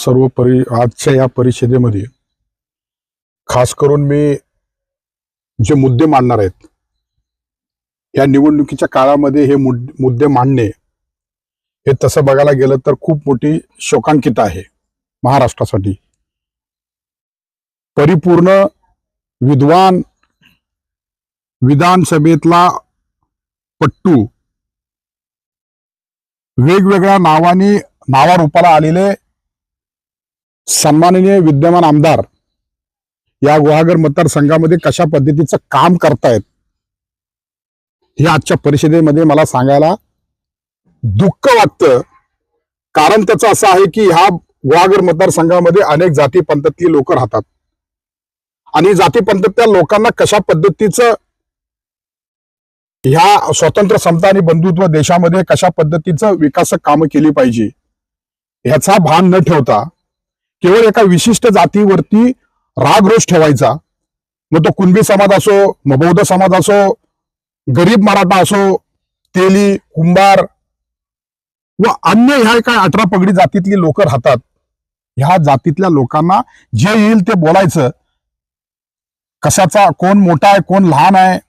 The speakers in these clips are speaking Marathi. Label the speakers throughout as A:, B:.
A: आजच्या या परिषदेमध्ये खास करून मी जे मुद्दे मांडणार आहेत, या निवडणुकीच्या काळामध्ये हे मुद्दे मांडणे हे तसं बघायला गेलं तर खूप मोठी शोकांकित आहे महाराष्ट्रासाठी. परिपूर्ण विद्वान विधानसभेतला पट्टू, वेगवेगळ्या नावारूपाला आलेले सन्माननीय विद्यमान आमदार या गुहागर मतदारसंघामध्ये कशा पद्धतीचं काम करतायत हे आजच्या परिषदेमध्ये मला सांगायला दुःख वाटतं. कारण त्याचं असं आहे की ह्या गुहागर मतदारसंघामध्ये अनेक जाती पंथातली लोक राहतात आणि जाती पंथातल्या लोकांना कशा पद्धतीचं ह्या स्वतंत्र समता आणि बंधुत्व देशामध्ये कशा पद्धतीचं विकासक कामं केली पाहिजे ह्याचा भान न ठेवता केवळ एका विशिष्ट जातीवरती राग रोष ठेवायचा. मग तो कुणबी समाज असो, मग बौद्ध समाज असो, गरीब मराठा असो, तेली, कुंभार व अन्य ह्या काय 18 पगडी जातीतली लोक राहतात. ह्या जातीतल्या लोकांना जे येईल ते बोलायचं. कशाचा कोण मोठा आहे, कोण लहान आहे,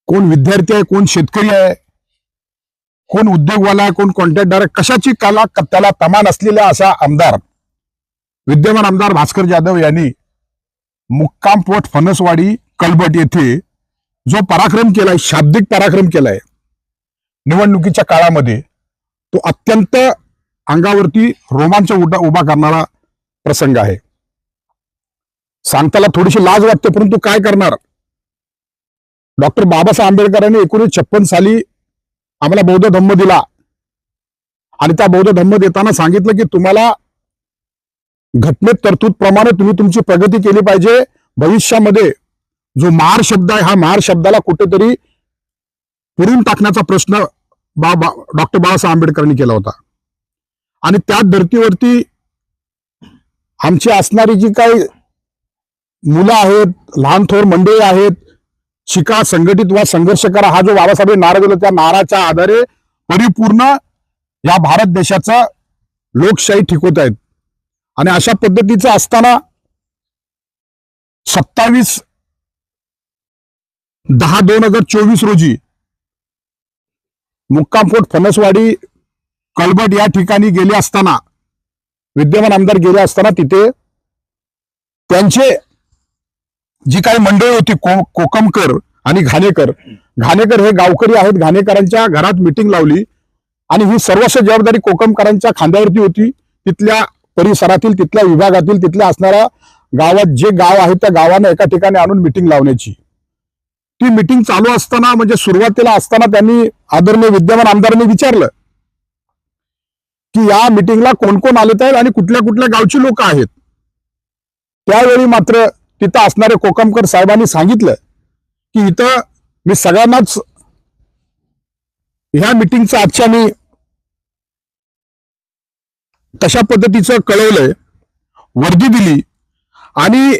A: कोण विद्यार्थी आहे, कोण शेतकरी आहे, कोण उद्योगवाला आहे, कोण कॉन्ट्रॅक्टर आहे, कशाची त्याला तमान असलेल्या अशा आमदार विद्यमान आमदार भास्कर जाधव यांनी मुक्काम पोस्ट फणसवाडी कलबट येथे जो पराक्रम केलाय, शाब्दिक पराक्रम केलाय निवडणुकीच्या काळामध्ये, तो अत्यंत अंगावरती रोमांच उभा करणारा प्रसंग आहे. सांगताना थोडीशी लाज वाटते, परंतु काय करणार. डॉक्टर बाबासाहेब आंबेडकरांनी 1956 साली आम्हाला बौद्ध धम्म दिला आणि त्या बौद्ध धम्म देताना सांगितलं की तुम्हाला घटनेत तरतूद प्रमाणे तुम्ही तुमची प्रगती केली पाहिजे. भविष्यामध्ये जो महार शब्द आहे, हा महार शब्दाला कुठेतरी पुरून टाकण्याचा प्रश्न डॉक्टर बाबासाहेब आंबेडकरांनी केला होता. आणि त्याच धर्तीवरती आमची असणारी जी काही मुलं आहेत, लहान थोर मंडळी आहेत, शिका, संघटित वा संघर्ष करा, हा जो बाबासाहेब नारा दिला, त्या नाराच्या आधारे परिपूर्ण या भारत देशाचा लोकशाही टिकवत आहेत. आणि अशा पद्धतीचं असताना 27/10/2024 रोजी मुक्काम पोस्ट फणसवाडी कलबट या ठिकाणी गेले असताना, विद्यमान आमदार गेले असताना, तिथे त्यांचे जी काही मंडळी होती, कोकमकर आणि घाणेकर हे गावकरी आहेत. घाणेकरांच्या घरात मिटिंग लावली आणि ही सर्वस्व जबाबदारी कोकमकरांच्या खांद्यावरती होती. तिथल्या परिसरातील, तिथल्या विभागातील, तिथल्या असणाऱ्या गावात जे गाव आहे त्या गावानं एका ठिकाणी आणून मिटिंग लावण्याची. ती मिटिंग चालू असताना, म्हणजे सुरुवातीला असताना, त्यांनी आदरणीय विद्यमान आमदारांनी विचारलं की या मिटिंगला कोण कोण आलेत आहेत आणि कुठल्या कुठल्या गावची लोक आहेत. त्यावेळी मात्र तिथं असणारे कोकमकर साहेबांनी सांगितलं की इथं मी सगळ्यांनाच ह्या मिटिंगचं आजच्या मी तशा पद्धतीचं कळवलंय, वर्दी दिली आणि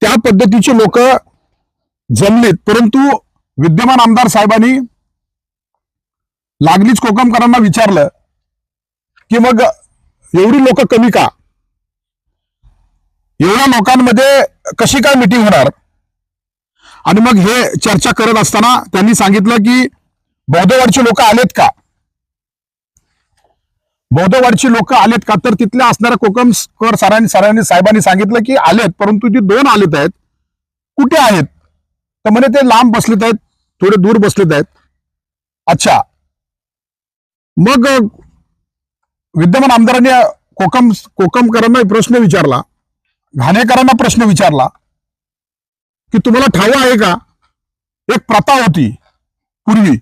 A: त्या पद्धतीचे लोक जमलेत. परंतु विद्यमान आमदार साहेबांनी लागलीच कोकमकरांना विचारलं की मग एवढी लोक कमी का, एवढ्या लोकांमध्ये कशी काय मिटिंग होणार. आणि मग हे चर्चा करत असताना त्यांनी सांगितलं की बौद्धवाडची लोक आलेत का, बौद्धवाडची लोक आलेत का. तर तिथल्या असणाऱ्या कोकमकर साहेबांनी सांगितलं की आलेत, परंतु ते 2 आलेत आहेत. कुठे आहेत, तर म्हणे ते लांब बसलेत आहेत, थोडे दूर बसलेत आहेत. अच्छा, मग विद्यमान आमदारांनी कोकमकरांना प्रश्न विचारला, घाणेकरांना प्रश्न विचारला की तुम्हाला ठाऊक आहे का, एक प्रथा होती पूर्वी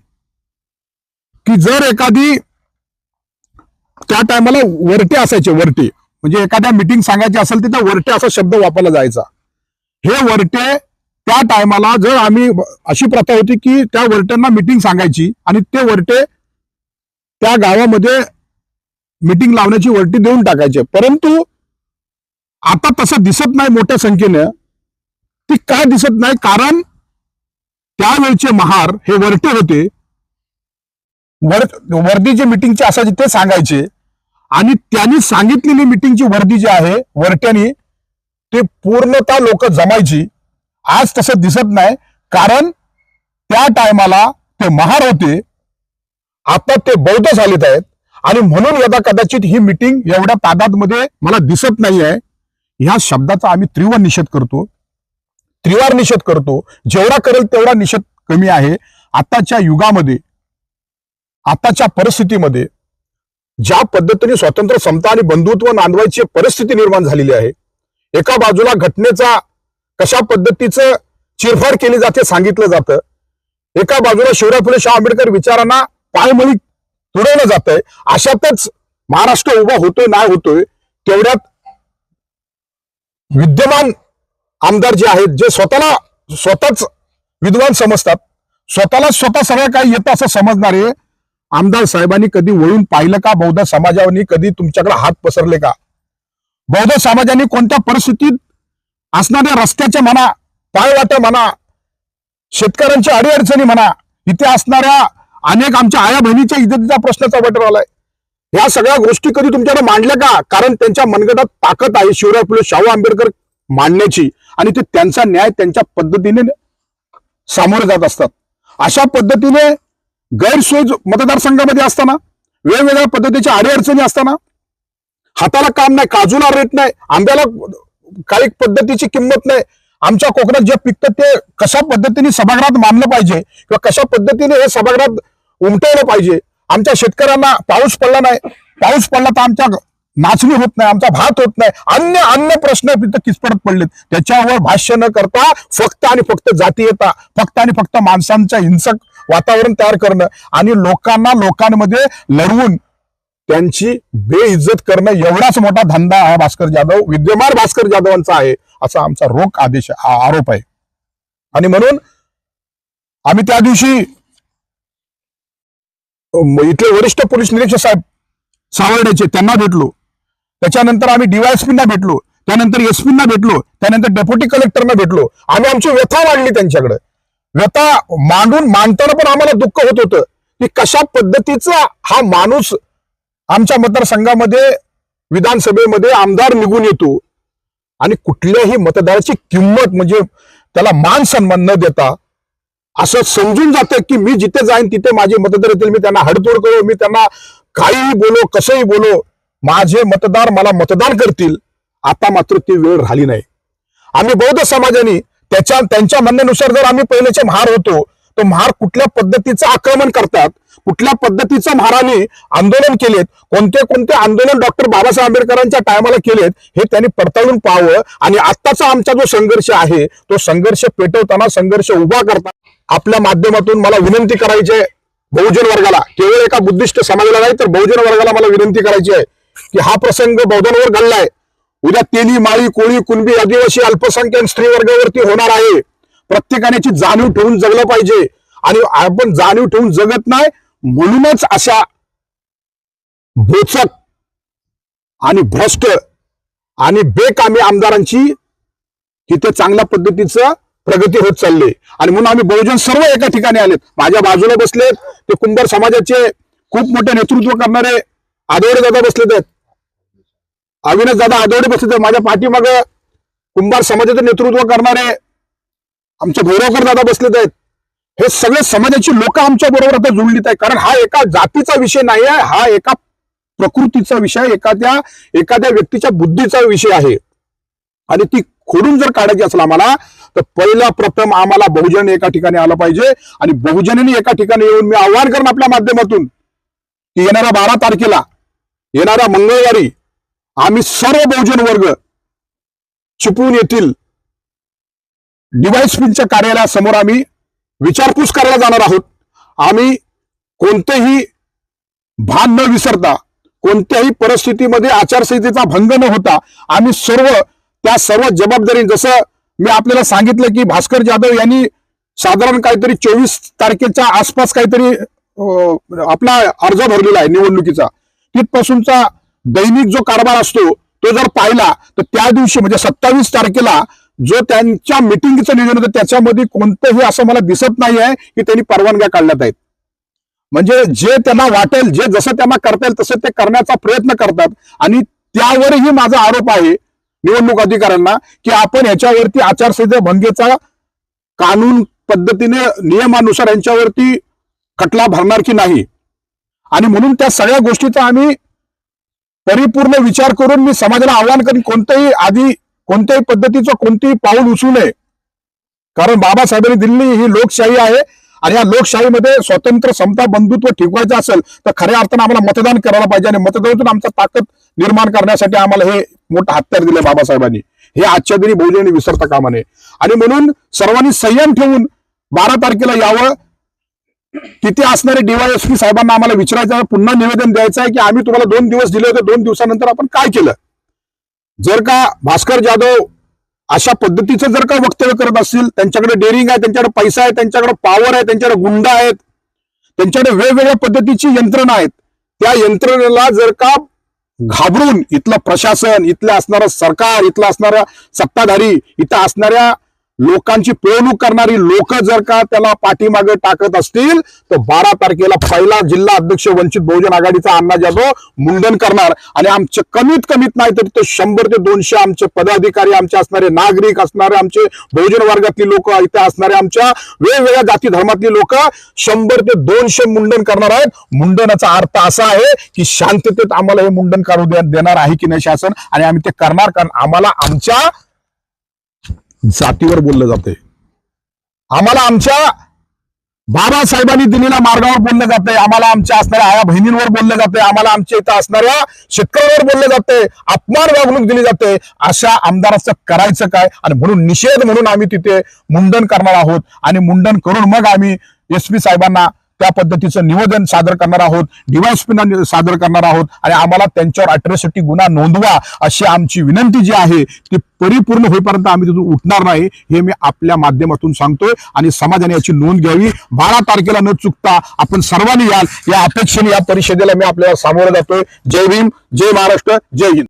A: की जर एखादी त्या टायमाला वरटे असायचे, वरटे म्हणजे एखाद्या मीटिंग सांगायची असेल तिथं वरटे असा शब्द वापरला जायचा. हे वरटे त्या टायमाला जर आम्ही, अशी प्रथा होती की त्या वरट्यांना मीटिंग सांगायची आणि ते वरटे त्या गावामध्ये मीटिंग लावण्याची वरटी देऊन टाकायचे. परंतु आता तसं दिसत नाही मोठ्या संख्येनं. ती काय दिसत नाही, कारण त्यावेळचे महार हे वरटे होते. वर्दीचे मीटिंगचे असायचे ते सांगायचे आणि त्यांनी सांगितलेली मिटिंगची वर्दी जी आहे वरट्यानी, ते पूर्णतः लोक जमायची. आज तसं दिसत नाही, कारण त्या टायमाला ते महार होते, आता ते बौद्ध झालेत आहेत. आणि म्हणून यदा कदाचित ही मिटिंग एवढ्या तादादमध्ये मला दिसत नाही आहे. ह्या शब्दाचा आम्ही तीव्र निषेध करतो, त्रिवार निषेध करतो. जेवढा करेल तेवढा निषेध कमी आहे. आताच्या युगामध्ये, आताच्या परिस्थितीमध्ये ज्या पद्धतीने स्वातंत्र्य, समता आणि बंधुत्व नांदवायची परिस्थिती निर्माण झालेली आहे, एका बाजूला घटनेचा कशा पद्धतीचं चिरफाड केली जाते सांगितलं जातं, एका बाजूला शिवराय फुले शाहू आंबेडकर विचारांना पायमळी तुडवलं जात आहे. अशातच महाराष्ट्र उभा होतोय नाही होतोय, तेवढ्यात विद्यमान आमदार जे आहेत, जे स्वतःच विद्वान समजतात, स्वतः सगळं काही येतं असं समजणारे आमदार साहेबांनी कधी वळून पाहिलं का? बौद्ध समाजाने कधी तुमच्याकडे हात पसरले का? बौद्ध समाजाने कोणत्या परिस्थितीत असणाऱ्या रस्त्याच्या म्हणा, पायवाटा म्हणा, शेतकऱ्यांच्या अडीअडचणी म्हणा, इथे असणाऱ्या अनेक आमच्या आया बहिणीच्या इज्जतीचा प्रश्नाचा वटर आलाय, या सगळ्या गोष्टी कधी तुमच्याकडे मांडल्या का? कारण त्यांच्या मनगटात ताकद आहे शिवराय फुले शाहू आंबेडकर मांडण्याची, आणि ते त्यांचा न्याय त्यांच्या पद्धतीने सामोरे जात असतात. अशा पद्धतीने गैरसोय मतदारसंघामध्ये असताना, वेगवेगळ्या पद्धतीच्या अडीअडचणी असताना, हाताला काम नाही, काजूला रेट नाही, आंब्याला काही पद्धतीची किंमत नाही, आमच्या कोकणात जे पिकतं ते कशा पद्धतीने सभागृहात मानलं पाहिजे किंवा कशा पद्धतीने हे सभागृहात उमटवलं पाहिजे. आमच्या शेतकऱ्यांना पाऊस पडला नाही, पाऊस पडला तर आमच्या नाचणी होत नाही, आमचा भात होत नाही, अन्य प्रश्न तिथं किचपडत पडलेत. त्याच्यावर भाष्य न करता फक्त आणि फक्त जातीयता, फक्त आणि फक्त माणसांचं हिंसक वातावरण तयार करणं आणि लोकांमध्ये लढवून त्यांची बेइज्जत करणं, एवढाच मोठा धंदा हा भास्कर जाधव, विद्यमान भास्कर जाधवांचा आहे, असा आमचा रोख आरोप आहे. आणि म्हणून आम्ही त्या दिवशी इथले वरिष्ठ पोलीस निरीक्षक साहेब सावर्डेचे त्यांना भेटलो, त्याच्यानंतर आम्ही डीवायएसपींना भेटलो, त्यानंतर एसपींना भेटलो, त्यानंतर डेप्युटी कलेक्टरना भेटलो. आम्ही आमची व्यथा मांडली त्यांच्याकडे. व्यथा मांडताना पण आम्हाला दुःख होत होतं की कशा पद्धतीचा हा माणूस आमच्या मतदारसंघामध्ये विधानसभेमध्ये आमदार निघून येतो आणि कुठल्याही मतदाराची किंमत म्हणजे त्याला मान सन्मान न देता असं समजून जातं की मी जिथे जाईन तिथे माझे मतदार येतील, मी त्यांना हडतोड करू, मी त्यांना काहीही बोलो, कसंही बोलो, माझे मतदार मला मतदान करतील. आता मात्र ती वेळ राहिली नाही. आम्ही बौद्ध समाजाने त्यांच्या म्हणण्यानुसार जर आम्ही पहिलेचे महार होतो, तर महार कुठल्या पद्धतीचं आक्रमण करतात, कुठल्या पद्धतीचं महाराने आंदोलन केलेत, कोणते आंदोलन डॉक्टर बाबासाहेब आंबेडकरांच्या टायमाला केलेत, हे त्यांनी पडताळून पाहावं. आणि आत्ताचा आमचा जो संघर्ष आहे, तो संघर्ष पेटवताना, संघर्ष उभा करताना आपल्या माध्यमातून मला विनंती करायची आहे बहुजन वर्गाला, केवळ एका बुद्धिस्ट समाजाला नाही तर बहुजन वर्गाला मला विनंती करायची आहे की हा प्रसंग बौद्धांवर घडलाय, उद्या तेली, माळी, कोळी, कुणबी, आदिवासी, अल्पसंख्याक स्त्री वर्गावरती होणार आहे. प्रत्येकाने याची जाणीव ठेवून जगलं पाहिजे. आणि आपण जाणीव ठेवून जगत नाही म्हणूनच अशा बोचक आणि भ्रष्ट आणि बेकामी आमदारांची तिथे चांगल्या पद्धतीचं प्रगती होत चालली. आणि म्हणून आम्ही बहुजन सर्व एका ठिकाणी आलेत. माझ्या बाजूला बसलेत ते कुंभार समाजाचे खूप मोठे नेतृत्व करणारे आदवडे दादा बसलेत आहेत, अविनाश दादा आदवडे बसलेत आहेत. माझ्या पाठीमागे कुंभार समाजाचं नेतृत्व करणारे आमचे भैरवकर दादा बसलेत आहेत. हे सगळे समाजाची लोक आमच्या बरोबर आता जुळलीत आहे. कारण हा एका जातीचा विषय नाही आहे, हा एका प्रकृतीचा विषय, एखाद्या व्यक्तीच्या बुद्धीचा विषय आहे. आणि ती खोडून जर काढायची असेल आम्हाला, तर पहिला प्रथम आम्हाला बहुजन एका ठिकाणी आलं पाहिजे. आणि बहुजनांनी एका ठिकाणी येऊन मी आव्हान करेन आपल्या माध्यमातून की येणाऱ्या 12 तारखेला, येणाऱ्या मंगळवारी आम्ही सर्व बहुजन वर्ग चिपळूण येथील डीवायएसपीच्या कार्यालयासमोर आम्ही विचारपूस करायला जाणार आहोत. आम्ही कोणतेही भान न विसरता, कोणत्याही परिस्थितीमध्ये आचारसंहितेचा भंग न होता आम्ही सर्व जबाबदारी, जसं मी आपल्याला सांगितलं की भास्कर जाधव यांनी साधारण काहीतरी 24 तारखेच्या आसपास काहीतरी आपला अर्ज भरलेला आहे निवडणुकीचा. तिथपासूनचा दैनिक जो कारभार असतो तो जर पाहिला तर त्या दिवशी म्हणजे 27 तारखेला जो त्यांच्या मिटिंगचं नियोजन होतं त्याच्यामध्ये कोणतंही असं मला दिसत नाही आहे की त्यांनी परवानग्या काढल्यात आहेत. म्हणजे जे त्यांना वाटेल, जे जसं त्यांना करता येईल तसं ते करण्याचा प्रयत्न करतात. आणि त्यावरही माझा आरोप आहे निवडणूक अधिकाऱ्यांना की आपण याच्यावरती आचारसंहिता भंगेचा कानून पद्धतीने नियमानुसार यांच्यावरती खटला भरणार की नाही. आणि म्हणून त्या सगळ्या गोष्टीचा आम्ही परिपूर्ण विचार करून मी समाजाला आवाहन करेन, कोणत्याही पद्धतीचं कोणतेही पाऊल उचलू नये. कारण बाबासाहेबांनी दिलेली ही लोकशाही आहे आणि या लोकशाहीमध्ये स्वतंत्र, समता, बंधुत्व टिकवायचं असेल तर खऱ्या अर्थानं आम्हाला मतदान करायला पाहिजे. आणि मतदानातून आमचा ताकद निर्माण करण्यासाठी आम्हाला हे मोठं हत्यार दिलं बाबासाहेबांनी. हे आजच्या दिनी बहुजनांनी विसरता कामा नये. आणि म्हणून सर्वांनी संयम ठेवून 12 तारखेला यावं. तिथे असणारे DYSP साहेबांना आम्हाला विचारायचं आहे, पुन्हा निवेदन द्यायचं आहे की आम्ही तुम्हाला 2 दिवस दिले होते, 2 दिवसानंतर आपण काय केलं. जर का भास्कर जाधव अशा पद्धतीचं जर का वक्तव्य करत असतील, त्यांच्याकडे डेअरिंग आहे, त्यांच्याकडे पैसा आहे, त्यांच्याकडे पॉवर आहे, त्यांच्याकडे गुंड आहेत, त्यांच्याकडे वेगवेगळ्या पद्धतीची यंत्रणा आहेत, त्या यंत्रणेला जर का घाबरून इथलं प्रशासन, इथलं असणारं सरकार, इथलं असणारं सत्ताधारी, इथं असणाऱ्या लोकांची पिळवणूक करणारी लोक जर का त्याला पाठीमागे टाकत असतील तर 12 तारखेला पहिला जिल्हा अध्यक्ष वंचित बहुजन आघाडीचा अण्णा जाधव मुंडन करणार. आणि आमचे कमीत नाही तर ते 100 ते 200 आमचे पदाधिकारी, आमचे असणारे नागरिक, असणारे आमचे बहुजन वर्गातली लोक, इथे असणारे आमच्या वेगवेगळ्या जाती धर्मातली लोक 100 ते 200 मुंडन करणार आहेत. मुंडनाचा अर्थ असा आहे की शांततेत आम्हाला हे मुंडन करू देणार आहे की नाही शासन, आणि आम्ही ते करणार. कारण आम्हाला आमच्या जातीवर बोललं जाते, आम्हाला आमच्या बाबासाहेबांनी दिलेल्या मार्गावर बोललं जाते, आम्हाला आमच्या असणाऱ्या आया बहिणींवर बोललं जाते, आम्हाला आमच्या इथं असणाऱ्या शेतकऱ्यांवर बोललं जाते, अपमान वागणूक दिली जाते. अशा आमदाराचं करायचं काय. आणि म्हणून निषेध म्हणून आम्ही तिथे मुंडन करणार आहोत. आणि मुंडन करून मग आम्ही SP साहेबांना त्या पद्धतीचं निवेदन सादर करणार आहोत, DYSP सादर करणार आहोत. आणि आम्हाला त्यांच्यावर अट्रॉसिटी गुन्हा नोंदवा अशी आमची विनंती जी आहे ती परिपूर्ण होईपर्यंत आम्ही तिथून उठणार नाही, हे मी आपल्या माध्यमातून सांगतोय. आणि समाजाने याची नोंद घ्यावी. 12 तारखेला न चुकता आपण सर्वांनी याल या अपेक्षेने या परिषदेला मी आपल्याला सामोरं जातोय. जय भीम, जय महाराष्ट्र, जय हिंद.